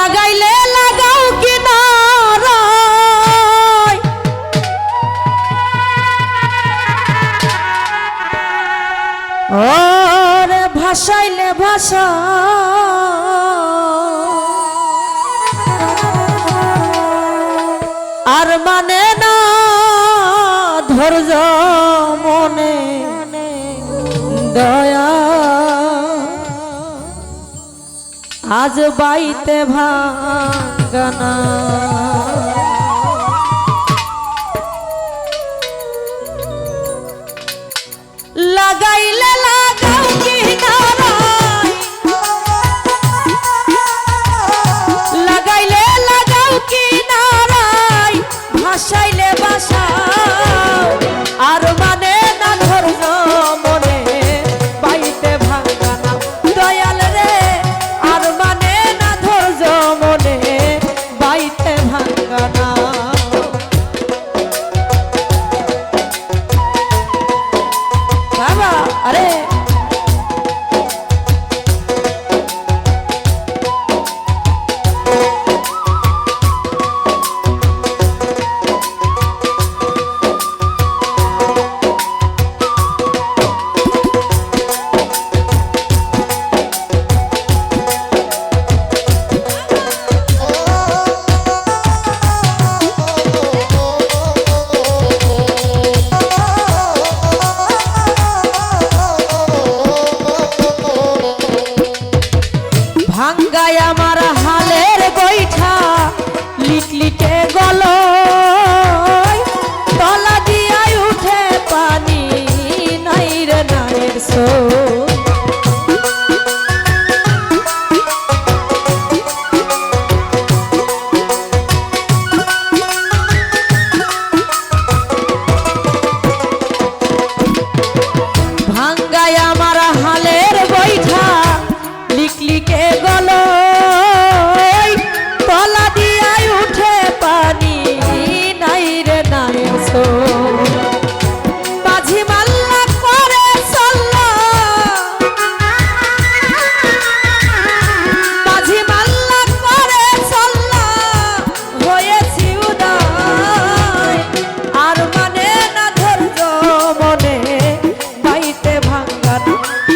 লাগাইলে লাগাও কিনারায় ওরে ভাসাইলে ভাষা আর মানে না ধৈর্য মনে দয়া আজ বাইতে ভাঙানা লাগাইলে লাগাও কিনারায় লাগাইলে লাগাও কিনারায় ভাসাইলে বাসাও আর মানে না ধৈর্য মনে বাইতে ভাঙানা দয়াল রে আর মানে না ধৈর্য মনে বাইতে ভাঙানা বাবা আরে ভাঙ্গায় আমার হালের বৈঠা লিটলিটে গল তলা দিয়াই উঠে পানি নাই রে নাইর সো ভাঙ্গায় আমার হালের বৈঠা লিকলিকে গল তলা দিয়াই উঠে পানি নাই রে নাই সো মাঝি মাল্লা করে চল্লা মাঝি মাল্লা করে চল্লা হয়েছি উদয় আর মানে না ধৈর্য মনে বাইতে ভাঙ্গানা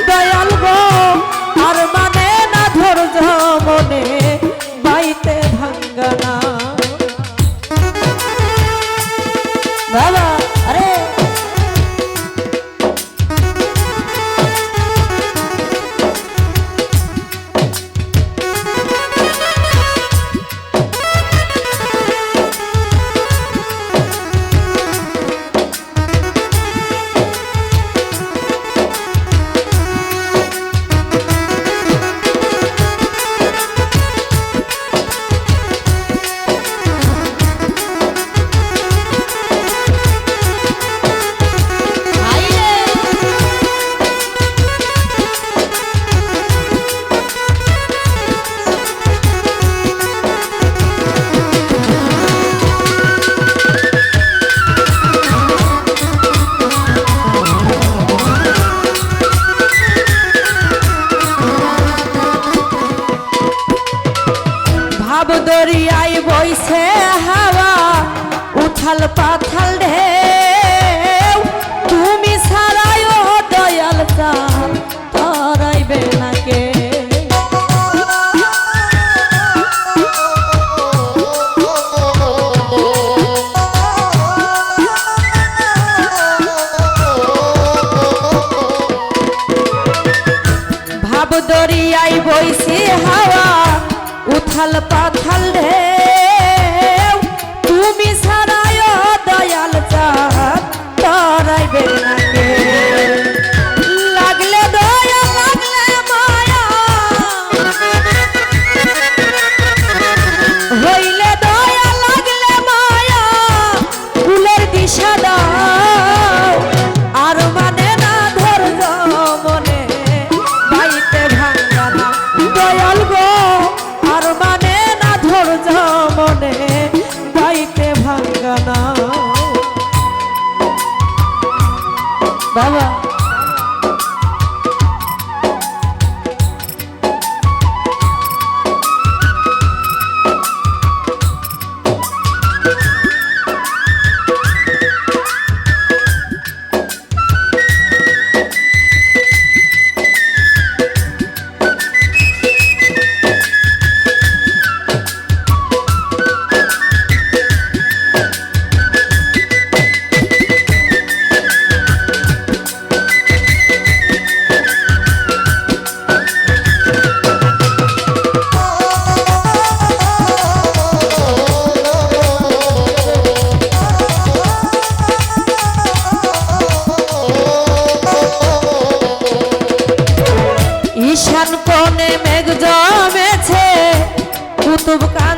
দয়াল গো আর মানে না ধৈর্য মনে বাইতে ভাঙ্গানা বাবা আরে দরিয়ায় বইছে হাওয়া উথাল পাথাল ঢেউ তুমি ছাড়াই ও দয়াল চাঁদ তরাইবে না কে ভাব দরিয়ায় বইছে হাওয়া উথাল পাথাল ঢেউ তুমি ছাড়াই ও দয়াল চাঁদ তরাইবে না কে লাগলে দয়া লাগলে মায়া হইলে দয়া লাগলে মায়া ফুলের দিশা দাও আর মানে না ধৈর্য মনে বাইতে ভাঙ্গানা দয়াল গো আর মানে না ধৈর্য কুতুব